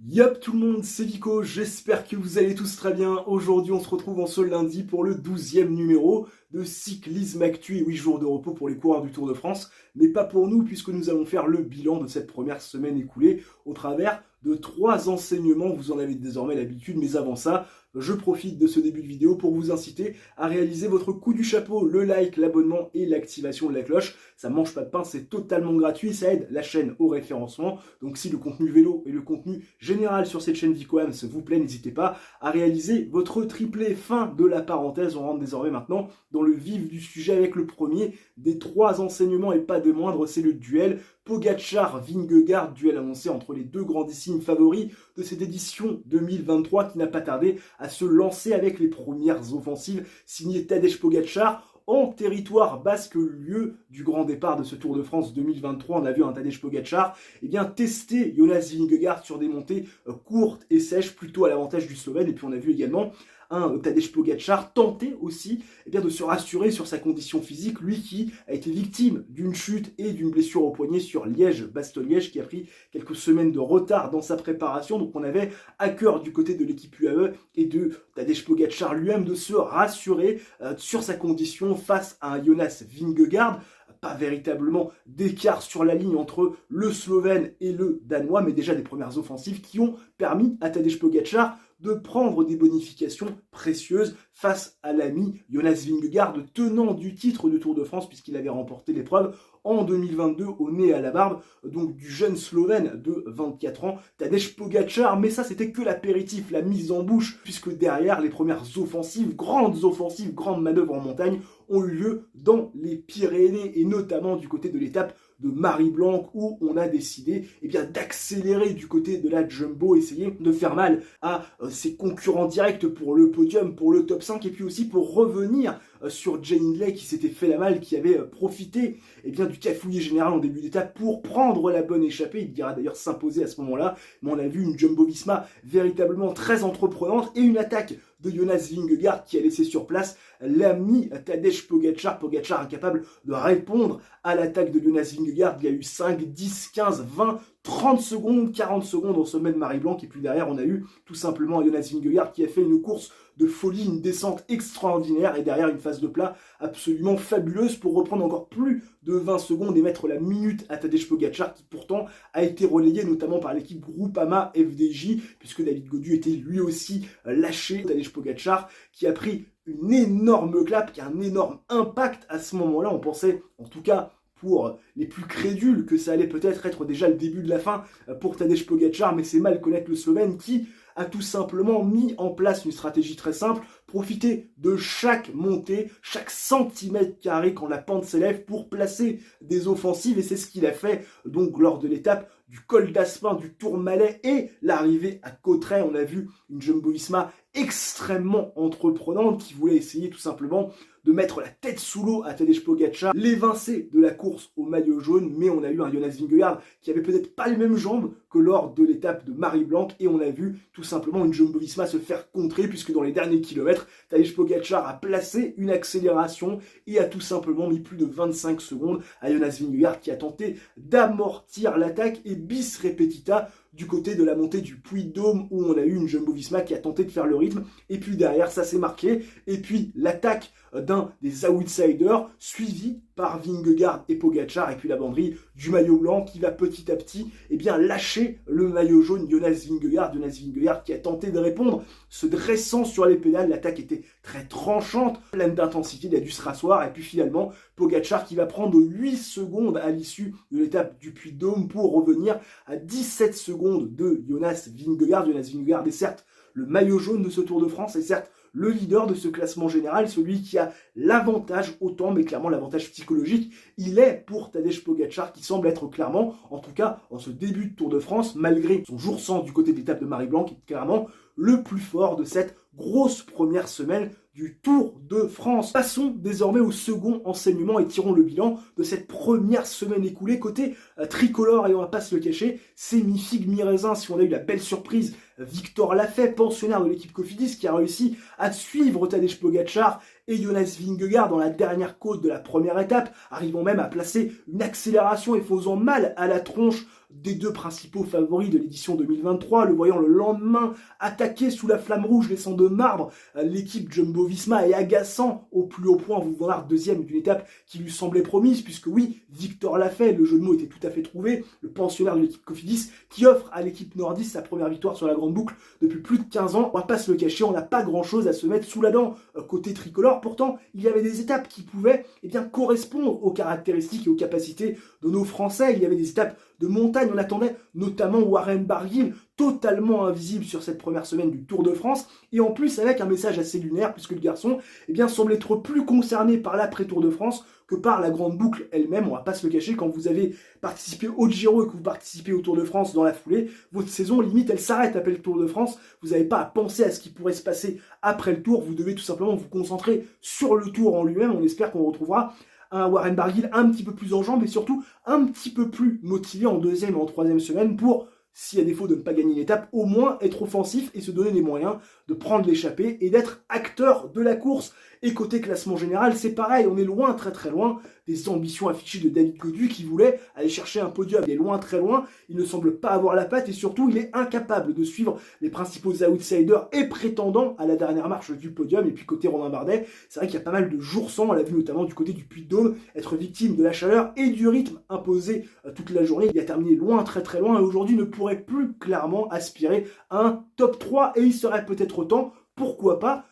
Yop tout le monde, c'est Vico, j'espère que vous allez tous très bien. Aujourd'hui on se retrouve en ce lundi pour le 12e numéro de Cyclisme Actu et 8 jours de repos pour les coureurs du Tour de France. Mais pas pour nous puisque nous allons faire le bilan de cette première semaine écoulée au travers de 3 enseignements. Vous en avez désormais l'habitude, mais avant ça, je profite de ce début de vidéo pour vous inciter à réaliser votre coup du chapeau, le like, l'abonnement et l'activation de la cloche. Ça mange pas de pain, c'est totalement gratuit, ça aide la chaîne au référencement. Donc si le contenu vélo et le contenu général sur cette chaîne VicoAms vous plaît, n'hésitez pas à réaliser votre triplé. Fin de la parenthèse, on rentre désormais maintenant dans le vif du sujet avec le premier des 3 enseignements et pas de moindre, c'est le duel Pogačar-Vingegaard, duel annoncé entre les deux grandissimes favoris de cette édition 2023 qui n'a pas tardé à se lancer avec les premières offensives signées Tadej Pogačar en territoire basque, lieu du grand départ de ce Tour de France 2023. On a vu un Tadej Pogačar tester Jonas Vingegaard sur des montées courtes et sèches, plutôt à l'avantage du Slovène. Et puis on a vu également un Tadej Pogačar tenter aussi de se rassurer sur sa condition physique, lui qui a été victime d'une chute et d'une blessure au poignet sur Liège-Bastogne-Liège, qui a pris quelques semaines de retard dans sa préparation. Donc on avait à cœur du côté de l'équipe UAE et de Tadej Pogačar lui-même de se rassurer sur sa condition face à un Jonas Vingegaard. Pas véritablement d'écart sur la ligne entre le Slovène et le Danois, mais déjà des premières offensives qui ont permis à Tadej Pogačar de prendre des bonifications précieuses face à l'ami Jonas Vingegaard, tenant du titre de Tour de France, puisqu'il avait remporté l'épreuve en 2022 au nez et à la barbe, donc du jeune Slovène de 24 ans, Tadej Pogačar. Mais ça, c'était que l'apéritif, la mise en bouche, puisque derrière, les premières offensives, grandes manœuvres en montagne, ont eu lieu dans les Pyrénées, et notamment du côté de l'étape de Marie-Blanque, où on a décidé d'accélérer du côté de la Jumbo, essayer de faire mal à ses concurrents directs pour le podium, pour le top 5, et puis aussi pour revenir sur Jay Hindley qui s'était fait la malle, qui avait profité du cafouillis général en début d'étape pour prendre la bonne échappée. Il ira d'ailleurs s'imposer à ce moment-là, mais on a vu une Jumbo-Visma véritablement très entreprenante et une attaque de Jonas Vingegaard qui a laissé sur place l'ami Tadej Pogačar. Pogačar incapable de répondre à l'attaque de Jonas Vingegaard. Il y a eu 5, 10, 15, 20, 30 secondes, 40 secondes au sommet de Marie-Blanque. Et puis derrière, on a eu tout simplement Jonas Vingegaard qui a fait une course de folie, une descente extraordinaire. Et derrière, une phase de plat absolument fabuleuse pour reprendre encore plus de 20 secondes et mettre la minute à Tadej Pogačar, qui pourtant a été relayé notamment par l'équipe Groupama FDJ, puisque David Gaudu était lui aussi lâché. Tadej Pogačar qui a pris une énorme clap, qui a un énorme impact à ce moment-là. On pensait, en tout cas pour les plus crédules, que ça allait peut-être être déjà le début de la fin pour Tadej Pogačar, mais c'est mal connaître le Slovène qui a tout simplement mis en place une stratégie très simple: profiter de chaque montée, chaque centimètre carré quand la pente s'élève pour placer des offensives, et c'est ce qu'il a fait donc lors de l'étape du col d'Aspin, du Tourmalet et l'arrivée à Cauterets. On a vu une Jumbo-Visma extrêmement entreprenante qui voulait essayer tout simplement de mettre la tête sous l'eau à Tadej Pogačar, l'évincer de la course au maillot jaune. Mais on a eu un Jonas Vingegaard qui avait peut-être pas les mêmes jambes que lors de l'étape de Marie-Blanque, et on a vu tout simplement une Jumbo-Visma se faire contrer, puisque dans les derniers kilomètres, Tadej Pogačar a placé une accélération et a tout simplement mis plus de 25 secondes à Jonas Vingegaard, qui a tenté d'amortir l'attaque, et bis repetita du côté de la montée du Puy-de-Dôme, où on a eu une Jumbo-Visma qui a tenté de faire le rythme, et puis derrière ça s'est marqué, et puis l'attaque d'un des outsiders, suivi par Vingegaard et Pogačar, et puis la banderille du maillot blanc qui va petit à petit lâcher le maillot jaune, Jonas Vingegaard qui a tenté de répondre, se dressant sur les pédales. L'attaque était très tranchante, pleine d'intensité, il a dû se rasseoir, et puis finalement Pogačar qui va prendre 8 secondes à l'issue de l'étape du Puy-de-Dôme pour revenir à 17 secondes de Jonas Vingegaard. Jonas Vingegaard est certes le maillot jaune de ce Tour de France, et certes le leader de ce classement général, celui qui a l'avantage autant, mais clairement l'avantage psychologique, il est pour Tadej Pogačar, qui semble être clairement, en tout cas en ce début de Tour de France, malgré son jour sans du côté de l'étape de Marie-Blanque, qui est clairement le plus fort de cette grosse première semaine du Tour de France. Passons désormais au second enseignement et tirons le bilan de cette première semaine écoulée côté tricolore, et on va pas se le cacher, c'est mi-figue mi-raisin. Si on a eu la belle surprise Victor Lafay, pensionnaire de l'équipe Cofidis, qui a réussi à suivre Tadej Pogacar et Jonas Vingegaard dans la dernière côte de la première étape, arrivant même à placer une accélération et faisant mal à la tronche des deux principaux favoris de l'édition 2023, le voyant le lendemain attaquer sous la flamme rouge, laissant de marbre l'équipe Jumbo-Visma et agaçant au plus haut point Wout van Aert, deuxième d'une étape qui lui semblait promise, puisque oui, Victor Lafay, le jeu de mots était tout à fait trouvé, le pensionnaire de l'équipe Cofidis, qui offre à l'équipe nordiste sa première victoire sur la grande boucle depuis plus de 15 ans. On va pas se le cacher, on n'a pas grand chose à se mettre sous la dent côté tricolore. Pourtant, il y avait des étapes qui pouvaient correspondre aux caractéristiques et aux capacités de nos Français. Il y avait des étapes de montagne. On attendait notamment Warren Barguil, totalement invisible sur cette première semaine du Tour de France, et en plus avec un message assez lunaire, puisque le garçon semble être plus concerné par l'après-Tour de France que par la grande boucle elle-même. On va pas se le cacher, quand vous avez participé au Giro et que vous participez au Tour de France dans la foulée, votre saison limite elle s'arrête après le Tour de France. Vous n'avez pas à penser à ce qui pourrait se passer après le Tour, vous devez tout simplement vous concentrer sur le Tour en lui-même. On espère qu'on retrouvera un Warren Barguil un petit peu plus en jambes et surtout un petit peu plus motivé en deuxième et en troisième semaine pour, si à défaut de ne pas gagner l'étape, au moins être offensif et se donner les moyens de prendre l'échappée et d'être acteur de la course. Et côté classement général, c'est pareil, on est loin, très très loin des ambitions affichées de David Gaudu qui voulait aller chercher un podium. Il est loin, très loin, il ne semble pas avoir la patte et surtout il est incapable de suivre les principaux outsiders et prétendants à la dernière marche du podium. Et puis côté Romain Bardet, c'est vrai qu'il y a pas mal de jours sans, on l'a vu notamment du côté du Puy-de-Dôme, être victime de la chaleur et du rythme imposé toute la journée. Il a terminé loin, très très loin, et aujourd'hui ne pourrait plus clairement aspirer à un top 3 et il serait peut-être temps, pourquoi pas,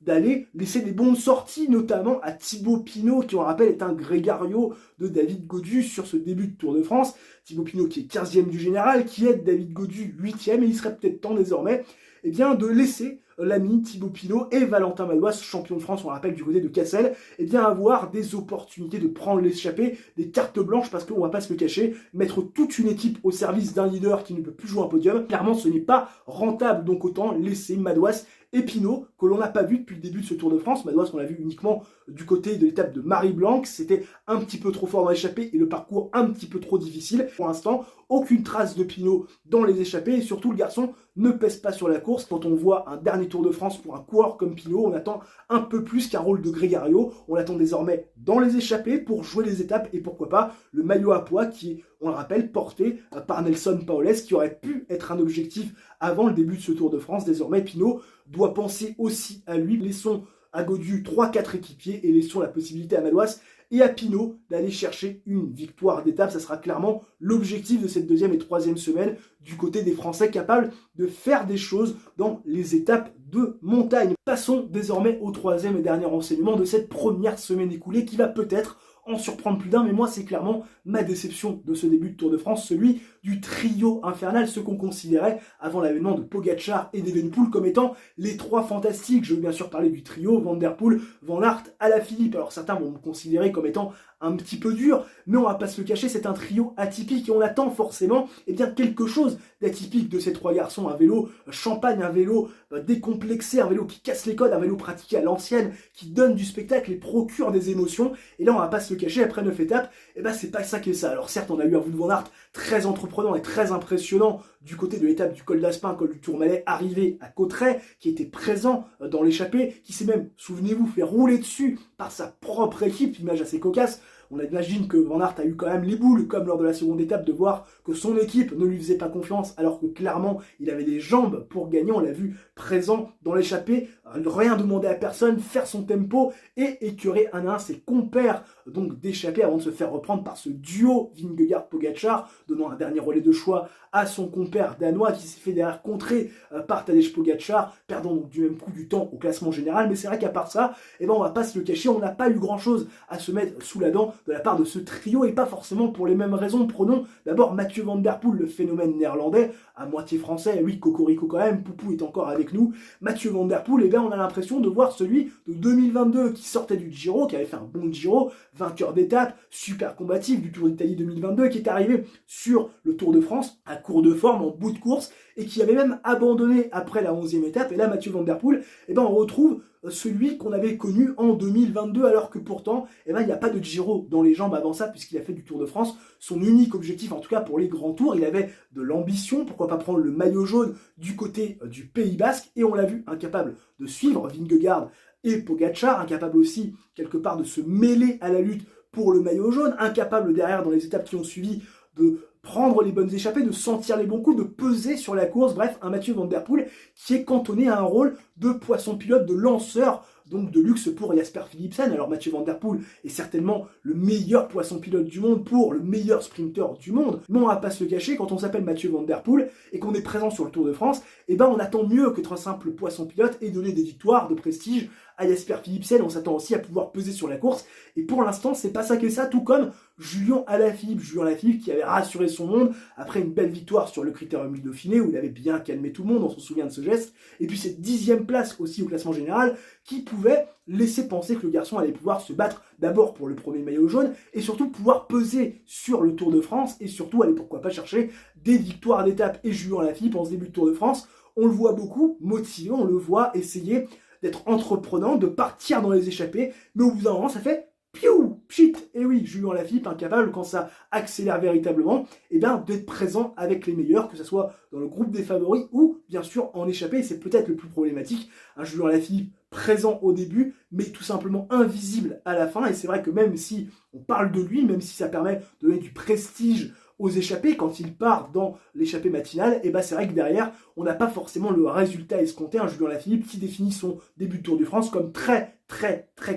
d'aller laisser des bonnes sorties, notamment à Thibaut Pinot, qui on rappelle est un grégario de David Gaudu sur ce début de Tour de France. Thibaut Pinot qui est 15e du général, qui aide David Gaudu 8e, et il serait peut-être temps désormais de laisser l'ami Thibaut Pinot et Valentin Madouas, champion de France, on rappelle, du côté de Cassel, avoir des opportunités de prendre l'échappée, des cartes blanches, parce qu'on va pas se le cacher, mettre toute une équipe au service d'un leader qui ne peut plus jouer un podium, clairement ce n'est pas rentable, donc autant laisser Madouas et Pinot, que l'on n'a pas vu depuis le début de ce Tour de France. Madouas, on l'a vu uniquement du côté de l'étape de Marie-Blanc, c'était un petit peu trop fort dans l'échappée et le parcours un petit peu trop difficile. Pour l'instant, aucune trace de Pinot dans les échappées et surtout le garçon ne pèse pas sur la course. Quand on voit un dernier Tour de France pour un coureur comme Pinot, on attend un peu plus qu'un rôle de grégario. On l'attend désormais dans les échappées pour jouer les étapes et pourquoi pas le maillot à pois qui est, on le rappelle, porté par Nelson Paoles, qui aurait pu être un objectif avant le début de ce Tour de France. Désormais, Pinot doit penser aussi à lui. Laissons à Gaudu 3-4 équipiers et laissons la possibilité à Madouas et à Pinot d'aller chercher une victoire d'étape. Ça sera clairement l'objectif de cette deuxième et troisième semaine du côté des Français capables de faire des choses dans les étapes de montagne. Passons désormais au troisième et dernier renseignement de cette première semaine écoulée qui va peut-être en surprendre plus d'un, mais moi c'est clairement ma déception de ce début de Tour de France, celui du trio infernal, ce qu'on considérait avant l'avènement de Pogacar et d'Evenepoel comme étant les trois fantastiques. Je veux bien sûr parler du trio Van Der Poel, Van Aert, Alaphilippe. Alors certains vont me considérer comme étant un petit peu dur, mais on va pas se le cacher, c'est un trio atypique et on attend forcément quelque chose d'atypique de ces trois garçons. Un vélo champagne, un vélo décomplexé, un vélo qui casse les codes, un vélo pratiqué à l'ancienne, qui donne du spectacle et procure des émotions. Et là on va pas se le cacher, après 9 étapes, c'est pas ça qui est ça. Alors certes on a eu un Wout van Aert très entreprenant et très impressionnant du côté de l'étape du col d'Aspin, col du Tourmalet, arrivé à Cauterets, qui était présent dans l'échappée, qui s'est même, souvenez-vous, fait rouler dessus par sa propre équipe, image assez cocasse. On imagine que Van Aert a eu quand même les boules, comme lors de la seconde étape, de voir que son équipe ne lui faisait pas confiance, alors que clairement, il avait des jambes pour gagner. On l'a vu présent dans l'échappée, rien demander à personne, faire son tempo et écœurer un à un ses compères donc d'échapper avant de se faire reprendre par ce duo Vingegaard-Pogacar, donnant un dernier relais de choix à son compère danois qui s'est fait derrière contrer par Tadej Pogacar, perdant donc du même coup du temps au classement général. Mais c'est vrai qu'à part ça, on va pas se le cacher, on n'a pas eu grand chose à se mettre sous la dent de la part de ce trio et pas forcément pour les mêmes raisons. Prenons d'abord Mathieu Van Der Poel, le phénomène néerlandais, à moitié français, oui, cocorico quand même, Poupou est encore avec nous. Mathieu Van Der Poel, on a l'impression de voir celui de 2022 qui sortait du Giro, qui avait fait un bon Giro, vainqueur d'étape, super combatif du Tour d'Italie 2022, qui est arrivé sur le Tour de France à court de forme, en bout de course, et qui avait même abandonné après la 11e étape. Et là, Mathieu Van Der Poel, on retrouve celui qu'on avait connu en 2022, alors que pourtant, eh ben, il n'y a pas de Giro dans les jambes avant ça, puisqu'il a fait du Tour de France. Son unique objectif, en tout cas pour les grands tours, il avait de l'ambition, pourquoi pas prendre le maillot jaune du côté du Pays Basque, et on l'a vu incapable de suivre Vingegaard et Pogacar, incapable aussi quelque part de se mêler à la lutte pour le maillot jaune, incapable derrière dans les étapes qui ont suivi de prendre les bonnes échappées, de sentir les bons coups, de peser sur la course, bref, un Mathieu Van Der Poel qui est cantonné à un rôle de poisson pilote, de lanceur, donc de luxe pour Jasper Philipsen. Alors Mathieu Van Der Poel est certainement le meilleur poisson pilote du monde pour le meilleur sprinter du monde, mais on va pas se le cacher, quand on s'appelle Mathieu Van Der Poel et qu'on est présent sur le Tour de France, eh ben on attend mieux que trois simples poissons pilotes et donner des victoires de prestige à Jasper Philipsen. On s'attend aussi à pouvoir peser sur la course, et pour l'instant c'est pas ça qu'est ça, tout comme Julian Alaphilippe qui avait rassuré son monde après une belle victoire sur le Critérium du Dauphiné où il avait bien calmé tout le monde, on se souvient de ce geste, et puis cette 10e place aussi au classement général qui pouvait laisser penser que le garçon allait pouvoir se battre d'abord pour le premier maillot jaune et surtout pouvoir peser sur le Tour de France et surtout aller pourquoi pas chercher des victoires d'étape. Et Julian Alaphilippe en ce début de Tour de France, on le voit beaucoup motivé, on le voit essayer d'être entreprenant, de partir dans les échappées, mais au bout d'un moment ça fait piou, pchit. Et oui, Julian Alaphilippe incapable, quand ça accélère véritablement, et bien d'être présent avec les meilleurs, que ce soit dans le groupe des favoris ou bien sûr en échappée. Et c'est peut-être le plus problématique, un Julian Alaphilippe présent au début, mais tout simplement invisible à la fin. Et c'est vrai que même si on parle de lui, même si ça permet de donner du prestige aux échappées, quand il part dans l'échappée matinale, et ben c'est vrai que derrière, on n'a pas forcément le résultat escompté. Un Julian Alaphilippe qui définit son début de Tour de France comme très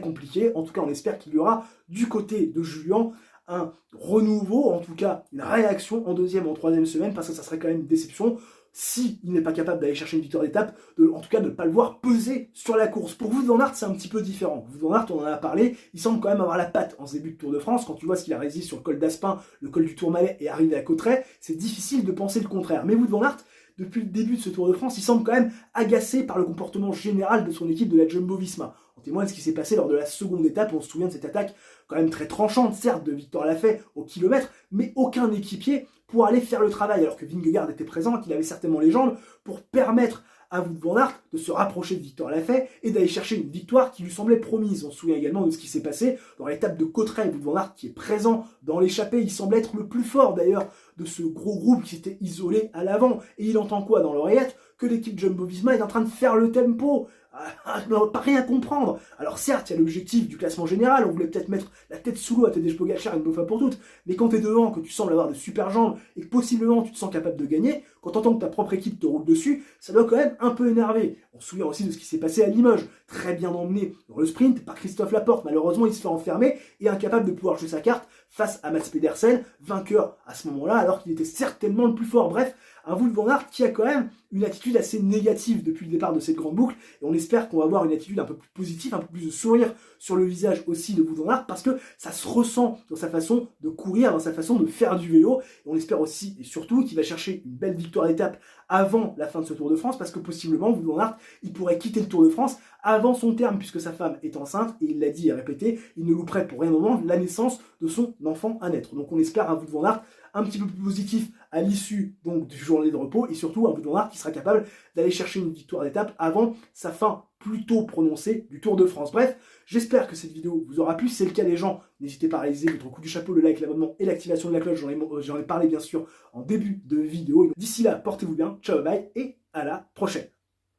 compliqué. En tout cas, on espère qu'il y aura du côté de Julian un renouveau, en tout cas une réaction en deuxième ou en troisième semaine, parce que ça serait quand même une déception s'il n'est pas capable d'aller chercher une victoire d'étape, en tout cas de ne pas le voir peser sur la course. Pour Wout van Aert, c'est un petit peu différent. Wout van Aert, on en a parlé, il semble quand même avoir la patte en ce début de Tour de France. Quand tu vois ce qu'il a réalisé sur le col d'Aspin, le col du Tourmalet et arrivé à Cauterets, c'est difficile de penser le contraire. Mais Wout van Aert, depuis le début de ce Tour de France, il semble quand même agacé par le comportement général de son équipe de la Jumbo-Visma. On témoigne de ce qui s'est passé lors de la seconde étape, on se souvient de cette attaque quand même très tranchante, certes, de Victor Lafay au kilomètre, mais aucun équipier pour aller faire le travail, alors que Vingegaard était présent, qu'il avait certainement les jambes pour permettre à Wout van Aert de se rapprocher de Victor Lafay et d'aller chercher une victoire qui lui semblait promise. On se souvient également de ce qui s'est passé dans l'étape de Cauterets. Wout van Aert qui est présent dans l'échappée, il semble être le plus fort d'ailleurs de ce gros groupe qui s'était isolé à l'avant. Et il entend quoi dans l'oreillette? Que l'équipe Jumbo-Visma est en train de faire le tempo. Pas rien comprendre. Alors certes, il y a l'objectif du classement général, on voulait peut-être mettre la tête sous l'eau à Tadej Pogacar une bonne fois pour toutes, mais quand t'es devant, que tu sembles avoir de super jambes et que possiblement tu te sens capable de gagner, quand t'entends que ta propre équipe te roule dessus, ça doit quand même un peu énerver. On se souvient aussi de ce qui s'est passé à Limoges, très bien emmené dans le sprint par Christophe Laporte. Malheureusement, il se fait enfermer et incapable de pouvoir jouer sa carte face à Mats Pedersen, vainqueur à ce moment-là, alors qu'il était certainement le plus fort. Bref, un Wout van Aert qui a quand même une attitude assez négative depuis le départ de cette grande boucle, et on espère qu'on va avoir une attitude un peu plus positive, un peu plus de sourire sur le visage aussi de Wout van Aert, parce que ça se ressent dans sa façon de courir, dans sa façon de faire du vélo, et on espère aussi et surtout qu'il va chercher une belle victoire d'étape avant la fin de ce Tour de France, parce que possiblement Wout van Aert, il pourrait quitter le Tour de France avant son terme, puisque sa femme est enceinte, et il l'a dit et répété, il ne louperait pour rien au monde la naissance de son enfant à naître. Donc on espère un Wout van Aert un petit peu plus positif à l'issue donc du journée de repos, et surtout un Wout van Aert qui sera capable d'aller chercher une victoire d'étape avant sa fin plutôt prononcée du Tour de France. Bref, j'espère que cette vidéo vous aura plu. Si c'est le cas, les gens, n'hésitez pas à réaliser votre coup du chapeau, le like, l'abonnement et l'activation de la cloche. J'en ai parlé bien sûr en début de vidéo. D'ici là, portez-vous bien, ciao, bye et à la prochaine.